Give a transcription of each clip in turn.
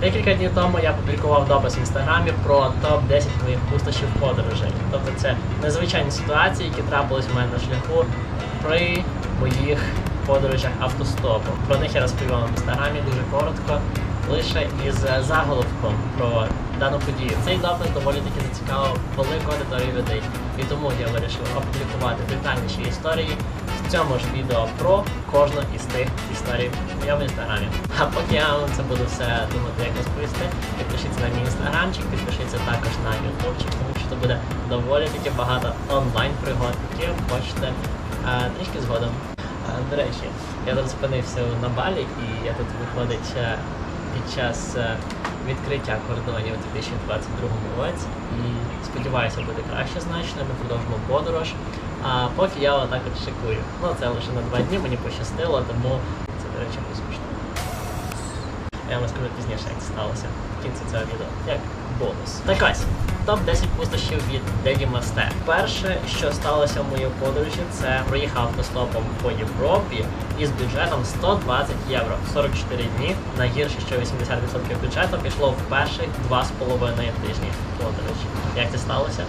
Декілька днів тому я публікував допис в інстаграмі про топ-10 моїх пустощів подорожей. Тобто це незвичайні ситуації, які трапились в мене на шляху при моїх подорожах автостопом. Про них я розповів вам в інстаграмі дуже коротко, лише із заголовком про дану подію. Цей допис доволі таки зацікавив велику аудиторію людей. І тому я вирішив опублікувати детальніші історії в цьому ж відео про кожну із тих історій в моєму інстаграмі. А поки я вам це буду все думати, як розповісти, підпишіться на мій інстаграмчик, підпишіться також на ютубчик, тому що це буде доволі таки багато онлайн-пригод, які ви хочете трішки згодом. До речі, я тут зупинився на Балі, і я тут виходить під час відкриття кордонів у 2022 році. І сподіваюся, буде краще значно, ми продовжимо подорож. А поки я отак от шикую. Ну, це лише на 2 дні, мені пощастило, тому це, до речі, безкоштовно. Я вам розкажу пізніше, як це сталося в кінці цього відео, як бонус. Так ось, топ-10 пустощів від Деді Масте. Перше, що сталося в моїй подорожі, це проїхав автостопом по Європі із бюджетом 120 євро. 44 дні. Найгірше, що 80% бюджету пішло в перших 2,5 тижні подорожі. Як це сталося?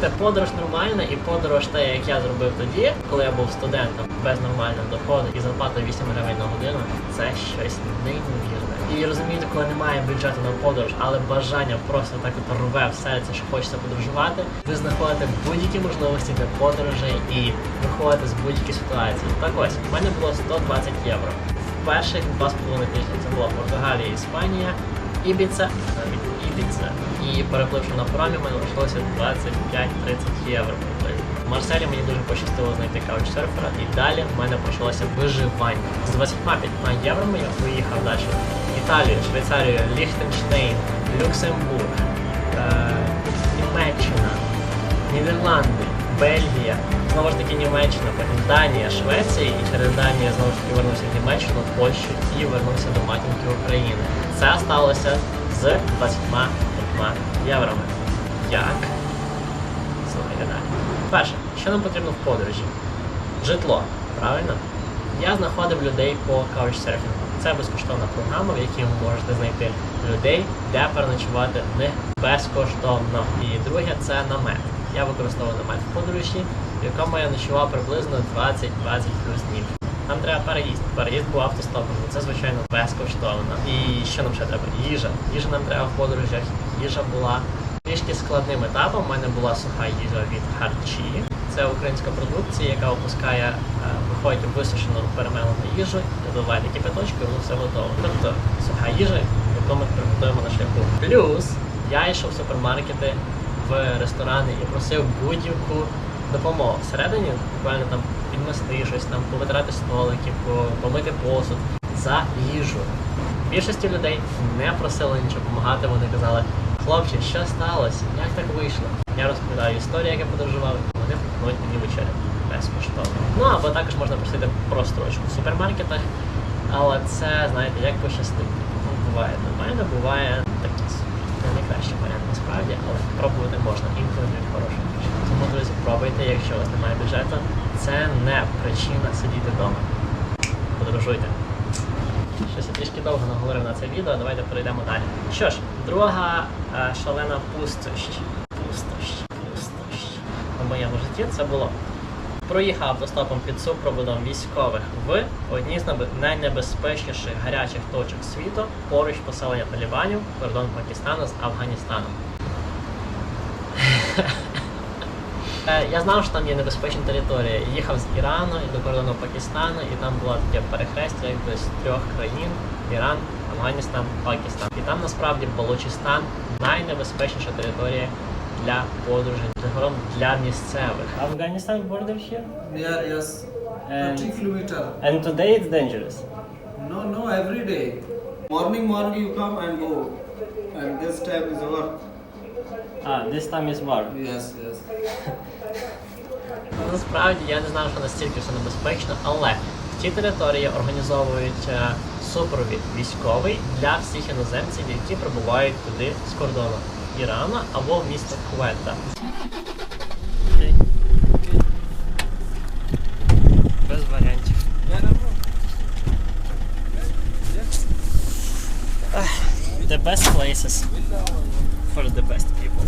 Це подорож нормальна і подорож те, як я зробив тоді, коли я був студентом без нормального доходу і зарплатою 8 гривень на годину, це щось неймовірне. І розумієте, коли немає бюджету на подорож, але бажання просто так от рве в серце, що хочеться подорожувати, ви знаходите будь-які можливості для подорожей і виходите з будь-яких ситуацій. Так ось, в мене було 120 євро. В перших 2,5 тижні це була Португалія, Іспанія, Ібіца, навіть Ібіца. І перепливши на паромі, в мене лишилося 25-30 євро. В Марселі мені дуже пощастило знайти каучсерфера, і далі в мене почалося виживання. З 25 євро я поїхав далі. Італію, Швейцарію, Ліхтенштейн, Люксембург, Німеччина, Нідерланди, Бельгія, знову ж таки Німеччина, потім Данія, Швеція, і через Данію знову ж таки вернувся в Німеччину, Польщу і вернувся до матінки України. Це сталося з 25 євроми. Як? Слухайте далі. Перше, що нам потрібно в подорожі? Житло, правильно? Я знаходив людей по каучсерфінгу. Це безкоштовна програма, в якій ви можете знайти людей, де переночувати в них безкоштовно. І друге, це намет. Я використовував намет в подорожі, в якому я ночував приблизно 20 плюс днів. Нам треба переїзд. Переїзд був автостопом, це, звичайно, безкоштовно. І що нам ще треба? Їжа. Їжа нам треба в подорожах. Їжа була трішки складним етапом. У мене була суха їжа від Харчі. Це українська продукція, яка випускає, виходить висушену перемелену їжу, доливаєте кипяточку, і воно все готово. Тобто суха їжа, яку ми приготуємо на шляху. Плюс я йшов в супермаркети, в ресторани і просив будь-яку допомогу. Всередині буквально там підмести щось, там повитирати столики, помити посуд за їжу. Більшості людей не просили нічого допомагати, вони казали: хлопче, що сталося? Як так вийшло? Я розповідаю історію, як я подорожував, і вони пропонують мені вечерю безкоштовно. Ну або також можна просити прострочку в супермаркетах, але це, знаєте, як пощастить. Буває нормально, буває такі не найкращий варіант насправді, але пробувати можна, інколи дають хорошу їжу. Тому, друзі, пробуйте, якщо у вас немає бюджету, це не причина сидіти вдома. Подорожуйте. Щось я трішки довго наговорив на це відео, давайте перейдемо далі. Що ж, друга шалена пустощ в моєму житті це було: проїхав автостопом під супроводом військових в одній з найнебезпечніших гарячих точок світу, поруч поселення талібанів, кордон Пакистану з Афганістаном. Я знав, що там є небезпечна територія. Їхав з Ірану і до кордону Пакистану, і там було таке перехрестя якби з 3 країн: Іран, Афганістан, Пакистан. І там насправді Балучистан найнебезпечніша територія для подорожей, для місцевих. Afghanistan border here? Yeah, yes. 30 kilometers. And today it's dangerous. No, every day. Morning you come and go. And this time is work. This time is war. Yes. Насправді я не знав, що настільки все небезпечно, але в цій території організовують супровід військовий для всіх іноземців, які прибувають туди з кордону Ірану або в місто Куета. Без варіантів. The best places for the best people.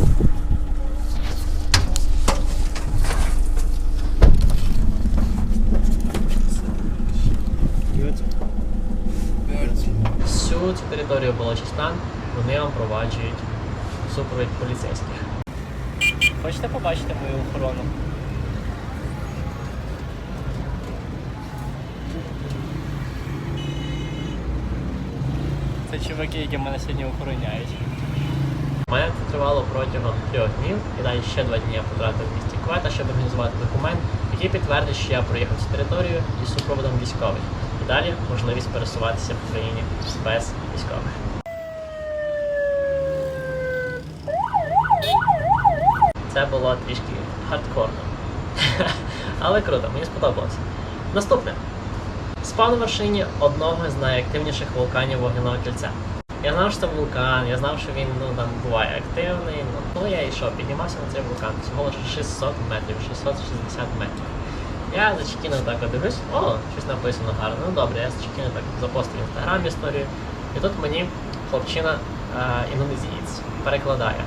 Всю цю територію Балочистан вони вам проваджують супровід поліцейських. Хочете побачити мою охорону? Це чуваки, які мене сьогодні охороняють. У мене це тривало протягом 3 днів, і далі ще 2 дні я потратив в місті Квета, щоб організувати документ, який підтвердить, що я проїхав цю територію із супроводом військових. І далі можливість пересуватися в країні без військових. Це було трішки хардкорно. Але круто, мені сподобалося. Наступне. Спав на вершині одного з найактивніших вулканів Вогняного кільця. Я знав, що це вулкан, я знав, що він буває активний. Коли я йшов, піднімався на цей вулкан, всього лише 600 метрів, 660 метрів. Я зачекінно так дивлюсь, щось написано гарно. Ну добре, я зачекінно так запостив в інстаграм історію. І тут мені хлопчина індонезієць перекладає.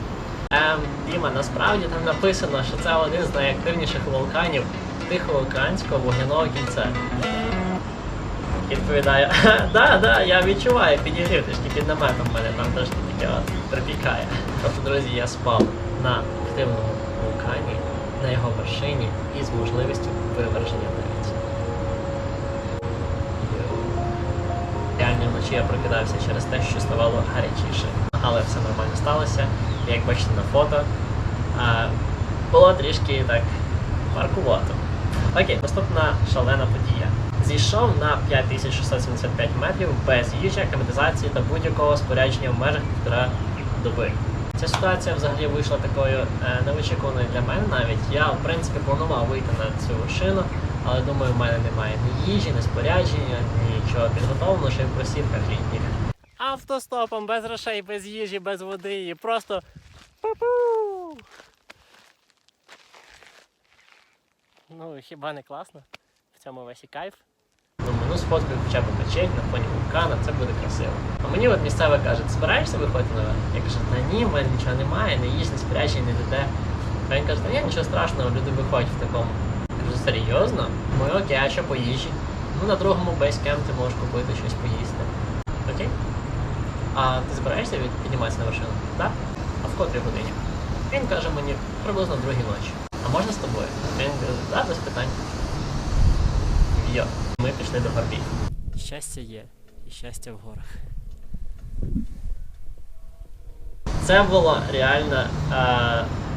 Діма, насправді там написано, що це один з найактивніших вулканів Тихоокеанського вогняного кільця. Відповідаю, да, я відчуваю, підігрів трішки під наметом в мене там трошки таке припікає. Тобто, друзі, я спав на активному вулкані, на його вершині і з можливістю виверження дивіться. Реально вночі я прокидався через те, що ставало гарячіше. Але все нормально сталося. Як бачите на фото, було трішки так маркувато. Окей, наступна шалена подія. Зійшов на 5675 метрів без їжі, акlimатизації та будь-якого спорядження в межах 1,5 доби. Ця ситуація взагалі вийшла такою неочікуваною для мене навіть. Я, в принципі, планував вийти на цю вершину, але думаю, в мене немає ні їжі, ні спорядження, нічого підготовленого, ще й в кросівках літніх. Автостопом, без грошей, без їжі, без води і просто пу-пу! Ну, хіба не класно? В цьому весь і кайф. Думаю, сфоткаю хоча б печень на фоні вулкана, це буде красиво. А мені от місцеве каже, ти збираєшся виходити наверх? Я кажу, та ні, в мене нічого немає, не їж, не спорядження, не ДД. А він каже, та ні, нічого страшного, люди виходять в такому. Я кажу, серйозно? Ну окей, а що по їжі? Ну на другому бейскемп ти можеш купити щось поїсти. Окей? А ти збираєшся підніматися на вершину? Так? А в котрій годині? Він каже мені, приблизно в 2-й ночі. А можна з тобою? Він каже, так, без питань. Йо, ми пішли до горбів. Щастя є, і щастя в горах. Це було реально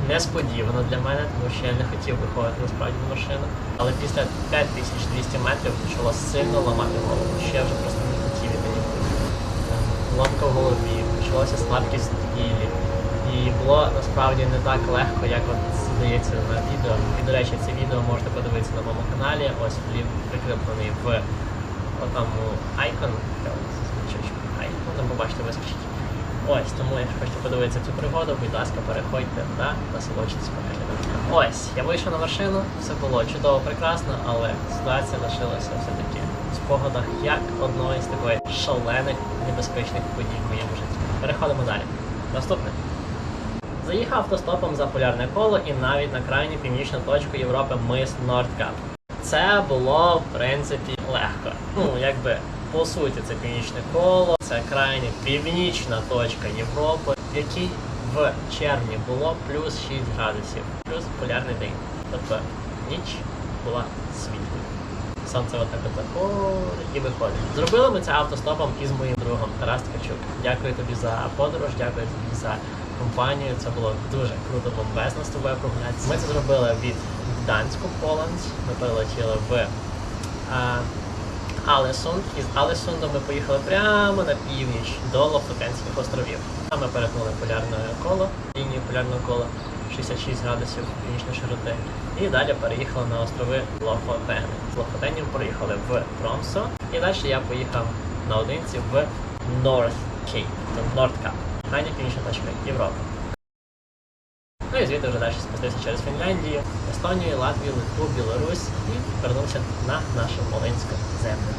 несподівано для мене, тому що я не хотів виходити насправді на вершину. Але після 5200 метрів почало сильно ламати голову, що я вже просто не хотів іти нікуди. Ломка в голові, почалася слабкість в тілі. І було насправді не так легко, як от здається на відео. І, до речі, це відео можете подивитися на моєму каналі. Ось лінк прикріплений в отому айкон. Там побачите, вискочить. Ось, тому якщо хочете подивитися цю пригоду, будь ласка, переходьте та насолоджуйтесь переглядом. Ось, я вийшов на вершину, все було чудово, прекрасно, але ситуація лишилася все-таки в спогадах як одної з такої шалених, небезпечних подій в моєму житті. Переходимо далі. Наступне. Заїхав автостопом за полярне коло і навіть на крайню північну точку Європи мис Нордкап. Це було, в принципі, легко. Якби, по суті, це північне коло, це крайня північна точка Європи, в якій в червні було плюс 6 градусів, плюс полярний день. Тобто ніч була світлою. Сонце отак і виходить. Зробили ми це автостопом із моїм другом Тарас Ткачук. Дякую тобі за подорож, дякую тобі за компанію. Це було дуже круто, бомбезно з тобою прогулятися. Ми це зробили від Гданську, Поланс. Ми прилетіли в Алесунд. Із Алесунду ми поїхали прямо на північ до Лофотенських островів. Там ми перетнули полярне коло, лінію полярного кола 66 градусів північної широти. І далі переїхали на острови Лофотен. З Лофотенів приїхали в Тромсо. І далі я поїхав наодинці в North Cape, Нордкап. Крайня північна точка Європи. Ну і звідти вже далі спустився через Фінляндію, Естонію, Латвію, Литву, Білорусь і вернувся на нашу Волинську землю.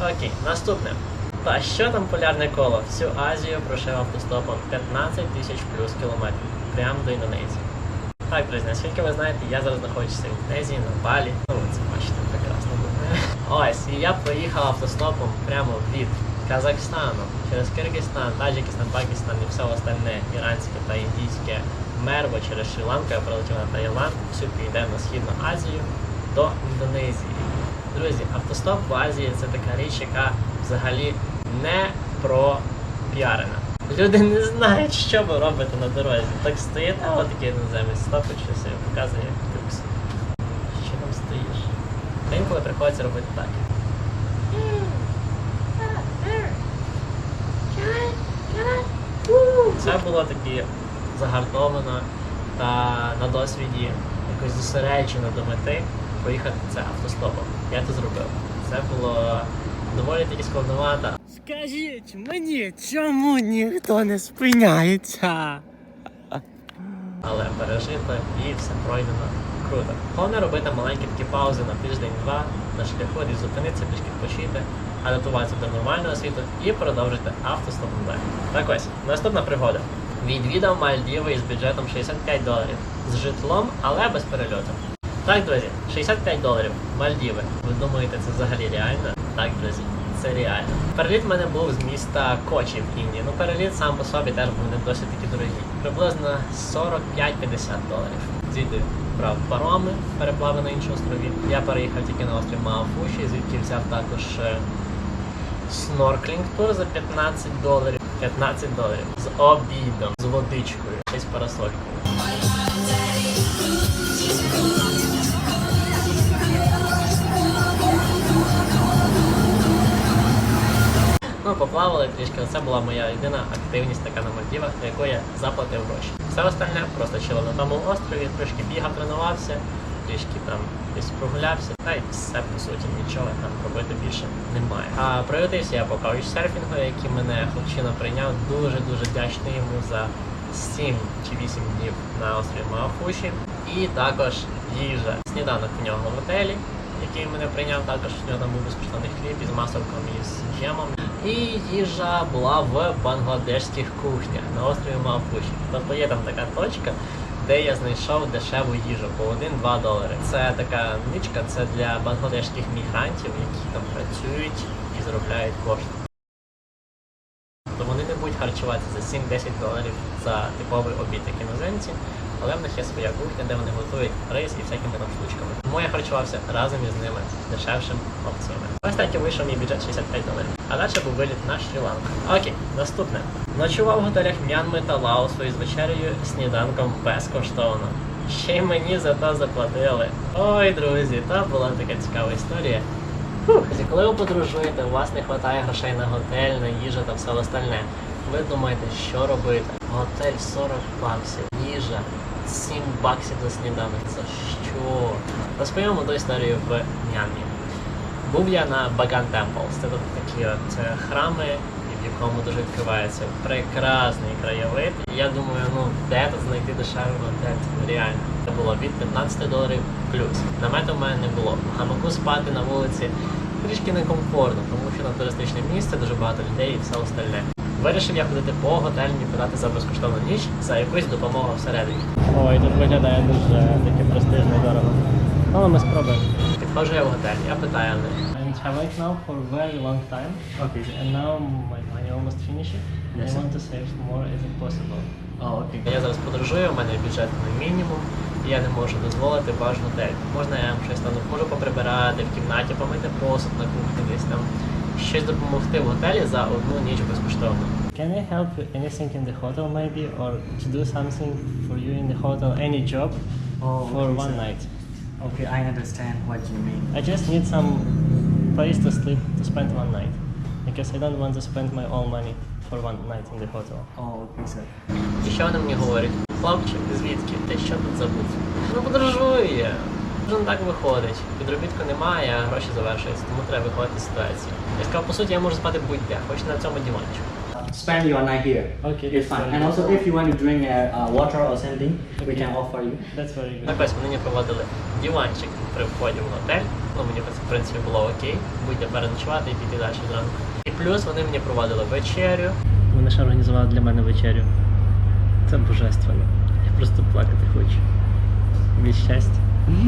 Окей, наступне. Та що там полярне коло? Всю Азію пройшов автостопом 15 тисяч плюс кілометрів. Прямо до Індонезії. Так, друзі, наскільки ви знаєте, я зараз знаходжуся в Індонезії, на Балі. Ну, ви це бачите прекрасно. Ось, і я проїхав автостопом прямо від Казахстану, через Киргизстан, Таджикистан, Пакистан і все остальне іранське та індійське мерво через Шрі-Ланку, я прилетів на Таїланд, всю Південно-Східну Азію до Індонезії. Друзі, автостоп в Азії це така річ, яка взагалі не пропіарена. Люди не знають, що ви робите на дорозі. Так стоїте, а отакий іноземець стопить щось і показує люкс. Що там стоїш? Та інколи приходиться робити так. Це було таки загартовано та на досвіді якось зосереджено до мети поїхати це автостопом. Я це зробив. Це було доволі таки складновато. Скажіть мені, чому ніхто не спиняється? Але пережито і все пройдено круто. Головне робити маленькі такі паузи на тиждень-два на шляху, десь зупинитися, трішки відпочити, адаптуватися до нормального світу і продовжити автостопом далі. Так ось, наступна пригода. Відвідав Мальдіви із бюджетом $65. З житлом, але без перельоту. Так, друзі, $65. Мальдіви. Ви думаєте, це взагалі реально? Так, друзі, це реально. Переліт в мене був з міста Кочі в Індії. Ну, переліт сам по собі теж був не досить таки дорогий. Приблизно $45-50. Звідти брав пароми, переплави на інші острові. Я переїхав тільки на острів Маафуші, звідки взяв також снорклінг тур за $15. $15 з обідом, з водичкою, ще з парасолькою. Ну, поплавали трішки, але це була моя єдина активність така на Мальдівах, за яку я заплатив гроші. Все остальне просто чилив на тому острові, трішки бігав, тренувався, трішки там десь прогулявся, та й все, по суті, нічого там робити більше немає. А приютився я по каучсерфінгу, який мене хлопчина прийняв, дуже-дуже вдячний йому за 7 чи 8 днів на острові Маафуші. І також їжа. Сніданок в нього в готелі, який мене прийняв, також в нього там був безкоштовний хліб із маслом і з джемом. І їжа була в бангладешських кухнях на острові Маафуші. Тобто є там така точка, де я знайшов дешеву їжу по $1-2. Це така ничка, це для бангладешських мігрантів, які там працюють і заробляють кошти. Тобто вони не будуть харчуватися за $7-10 за типовий обід, як іноземці, але в них є своя кухня, де вони готують рис і всякими там штучками. Тому я харчувався разом із ними дешевшим опціями. Ось так і вийшов мій бюджет $65. А далі був виліт на Шрі-Ланку. Окей, наступне. Ночував в готелях М'янми та Лаосу із вечерею сніданком безкоштовно. Ще й мені за це заплатили. Ой, друзі, та була така цікава історія. Коли ви подорожуєте, у вас не вистачає грошей на готель, на їжу та все остальне. Ви думаєте, що робити? Готель $40, їжа $7 за сніданок. За що? Розповімо ту історію в М'янмі. Був я на Баган Темплс. Це тут такі храми, в якому дуже відкривається прекрасний краєвид. І я думаю, ну де тут знайти дешевий готель? Це нереально. Це було від $15 плюс. Намету в мене не було. В гамаку спати на вулиці трішки некомфортно, тому що на туристичне місце дуже багато людей і все остальне. Вирішив я ходити по готельні, подати за безкоштовну ніч, за якусь допомогу всередині. Ой, тут виглядає дуже таке престижно і дорого. Але ми спробуємо. Підходжу я в готель, я питаю в них. And have it now for a very long time. Okay. And now my money almost finished. I want to save more if it possible. Oh, okay. Я зараз подорожую, у мене бюджет на мінімум, і я не можу дозволити ваш готель. Можна я вам щось там можу поприбирати в кімнаті, помити посуд на кухні десь там. Щось допомогти в готелі за одну ніч безкоштовно. Can I help you anything in the hotel maybe or to do something for you in the hotel, any job for okay, one sir. night? Okay, I understand what you mean. I just need some place to sleep to spend one night because I don't want to spend my own money for one night in the hotel. Oh, okay, sir. І що вони мені говорять? Хлопчик, звідки? Ти що тут забув? Ну подорожую я. Вже не так виходить. Підробітку немає, а гроші завершуються, тому треба виходити з ситуації. Я сказав, по суті, я можу спати будь-де, хоч на цьому диванчику. Spend your night here. Okay, It's fine. And also, if you want to drink water or something, we can offer you. That's very good. Так ось вони мені проводили диванчик при вході в готель. Ну, мені в принципі було окей. Будь-де переночувати і піти далі зранку. І плюс вони мені проводили вечерю. Вони ще організували для мене вечерю. Це божественно. Я просто плакати хочу. Від щастя.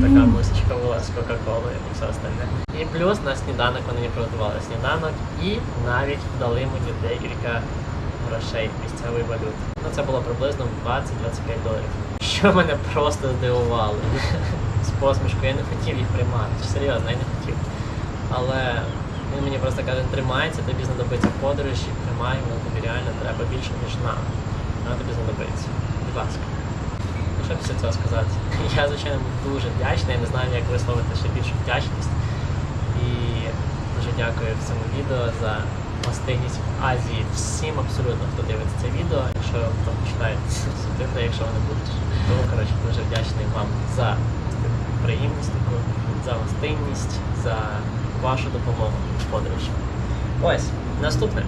Така мисочка була з Кока-Колою і все остальне. І плюс на сніданок вони мені приготували сніданок і навіть дали мені декілька грошей місцевої валюти. Ну це було приблизно $20-25. Що мене просто здивувало. З посмішкою я не хотів їх приймати. Серйозно, я не хотів. Але він мені просто каже, тримайся, тобі знадобиться подорож, і тримай, воно тобі реально треба більше, ніж нам. Воно тобі знадобиться. Будь ласка. Що після цього сказати? Я, звичайно, був дуже вдячний, я не знаю, як висловити ще більшу вдячність. І дуже дякую в цьому відео за гостинність в Азії всім абсолютно, хто дивиться це відео, якщо там читають субтитри, якщо вони будуть. Тому, коротше, дуже вдячний вам за приємність таку, за гостинність, за вашу допомогу в подорожі. Ось, наступне.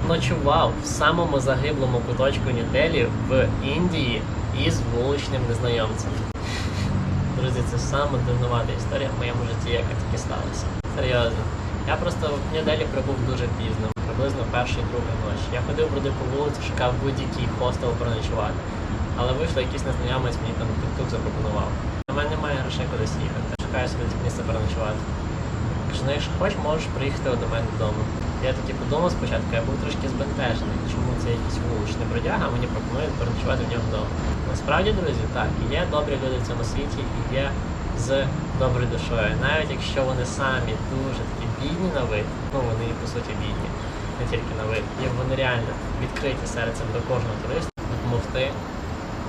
Ночував в самому загиблому куточку Нью-Делі в Індії із вуличним незнайомцем. Друзі, це саме дивнувата історія в моєму житті, яка тільки сталася. Серйозно. Я просто в Нью-Делі прибув дуже пізно, приблизно першої, другої ночі. Я ходив, бродив по вулиці, шукав будь-який хостел проночувати. Але вийшло, якийсь незнайомець мені там тук-тук запропонував. У мене немає грошей кудись їхати. Шукаю собі місце переночувати. Кажу, ну якщо хочеш, можеш приїхати до мене додому. Я тоді подумав спочатку, я був трошки збентежений, чому це якийсь вуличний бродяга, а мені пропонують переночувати в нього вдома. Насправді, друзі, так, є добрі люди в цьому світі і є з доброю душою. Навіть якщо вони самі дуже такі бідні на вид, ну вони по суті бідні, не тільки на вид, і вони реально відкриті серцем до кожного туриста, допомогти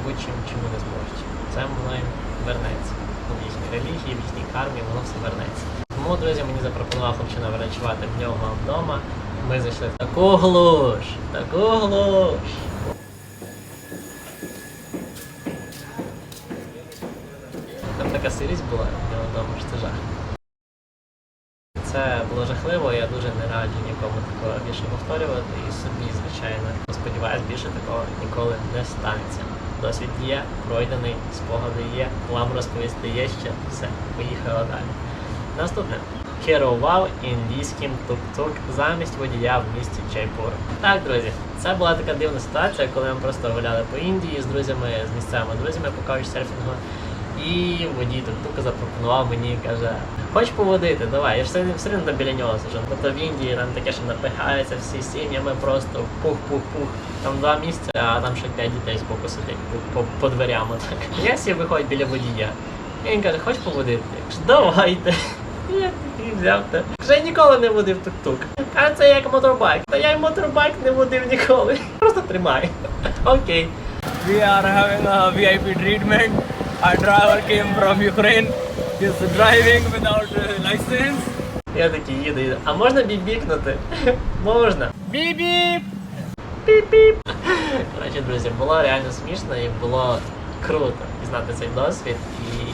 будь-чим, чому не зможуть. Це воно їм вернеться. В їхній релігії, в їхній кармі, воно все вернеться. Тому, друзі, мені запропонував хлопчина переночувати в нього вдома. Ми зайшли в таку глуш, таку глуш. Там така сирість була в нього вдома, що це жах. Це було жахливо, я дуже не раджу нікому такого більше повторювати і собі, звичайно. Сподіваюсь, більше такого ніколи не станеться. Досвід є, пройдений, спогади є, вам розповісти є ще, все, поїхали далі. Наступне. Керував індійським тук-тук замість водія в місті Джайпур. Так, друзі, це була така дивна ситуація, коли ми просто гуляли по Індії з друзями, з місцевими друзями по каучсерфінгу. І водій тук-тука запропонував мені, каже, хочеш поводити, давай, я ж все одно біля нього сижу. Тобто в Індії там таке, що напихаються всі сім'ями, просто пух-пух-пух. Там 2 місця, а там ще 5 дітей з боку сидять по дверям. Так. Я сів виходить біля водія. І він каже, хочеш поводити? Я кажу, давайте. І я такий взяв те. Каже, я ніколи не водив тук-тук. А це як моторбайк. Та я й моторбайк не водив ніколи. Просто тримай. Окей. We are having a VIP treatment. Our driver came from Ukraine. He's driving without license. Я такий їду. А можна бібікнути? Можна. Beep Піп-піп. Коротше, друзі, було реально смішно і було круто пізнати цей досвід і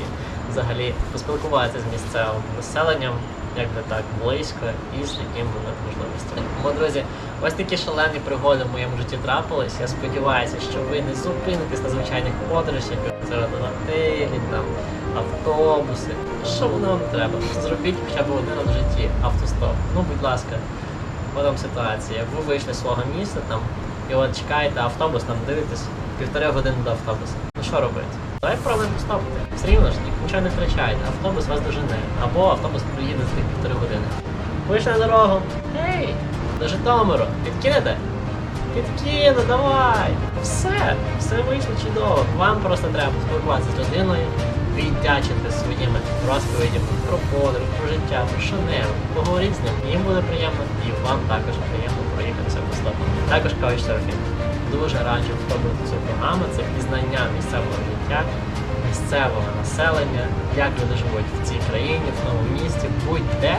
взагалі поспілкуватися з місцевим населенням, як не так близько і з яким вони можливостями. Тому, друзі, ось такі шалені пригоди в моєму житті трапились. Я сподіваюся, що ви не зупинитесь на звичайних подорожах, це готелі, там, автобуси. Що воно вам треба? Зробіть хоча б один раз в житті автостоп. Ну, будь ласка, от вам ситуація. Ви вийшли з свого місця там, і от чекаєте автобус, там дивитесь 1,5 години до автобуса. Ну що робити? Давай пробуємо стопити. Все рівно ж нічого не втрачаєте. Автобус вас дожене. Або автобус приїде за тих 1,5 години. Вийшли на дорогу. Ей! До Житомиру. Підкинете? Підкину, давай! Все вийшло чудово. Вам просто треба поспілкуватися з людиною, віддячити своїми розповідями про подорож, про життя, про що-небудь. Поговоріть з ним, їм буде приємно, і вам також приємно проїхатися по стопу. Також каучсерфінг. Дуже раджу спробувати цю програму, це пізнання місцевого життя, місцевого населення, як люди живуть в цій країні, в новому місті, будь-де.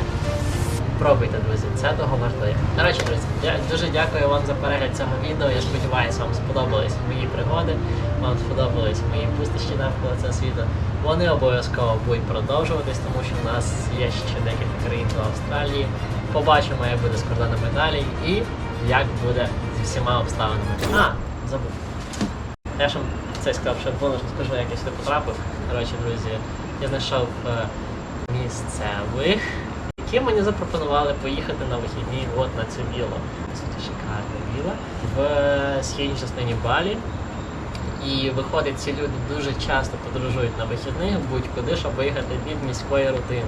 Пробуйте, друзі, це того вартує. До речі, друзі, я дуже дякую вам за перегляд цього відео. Я сподіваюся, вам сподобались мої пригоди, вам сподобались мої пустощі навколо цього світу. Вони обов'язково будуть продовжуватись, тому що в нас є ще декілька країн до Австралії. Побачимо, як буде з кордонами далі і як буде зі всіма обставинами. Забув. Я ж вам це сказав, що бонус скажу, як я сюди потрапив. Коротше, друзі, я знайшов місцевих, які мені запропонували поїхати на вихідні от на цю віллу. По суті, шикарна вілла в східній частині Балі. І виходить, ці люди дуже часто подорожують на вихідних будь-куди, щоб виїхати від міської рутини.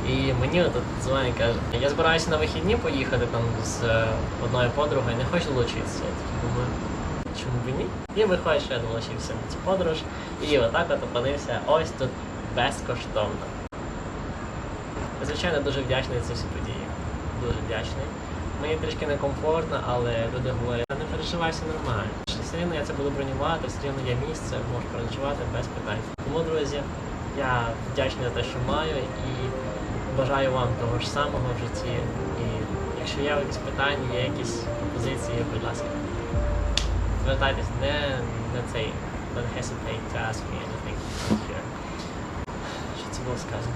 І мені тут дзвонить, каже, я збираюся на вихідні поїхати там з одною подругою, не хочу долучитися. Я такий думаю, чому б і ні? І виходить, що я долучився на цю подорож, і отак от опинився ось тут безкоштовно. Звичайно, дуже вдячний за ці всі події. Дуже вдячний. Мені трішки некомфортно, але люди говорять, не переживай, все нормально. Все рівно я це буду бронювати, все рівно є місце, можу переночувати без питань. Тому, друзі, я вдячний за те, що маю, і бажаю вам того ж самого в житті. І якщо є якісь питання, є якісь пропозиції, будь ласка, звертайтесь, не цей, don't hesitate to ask me anything here. Що це було сказано?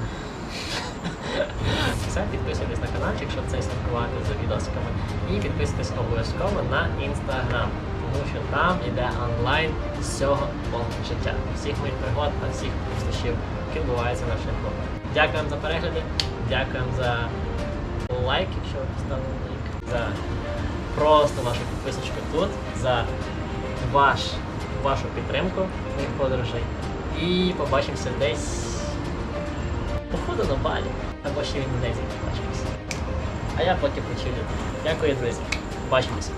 Все, підписуйтесь на каналчик, щоб це слідкувати за відосиками. І підписуйтесь обов'язково на Instagram, тому що там іде онлайн всього повного життя. Всіх моїх пригод та всіх пустощів, які відбуваються на шляху. Дякуємо за перегляди, дякуємо за лайк, якщо ви поставили лайк, за просто вашу підписочку тут, за вашу підтримку моїх подорожей. І побачимося десь походу на Балі, або ще в Індонезії побачимося. А я поки почилю. Дякую, друзі. Побачимося.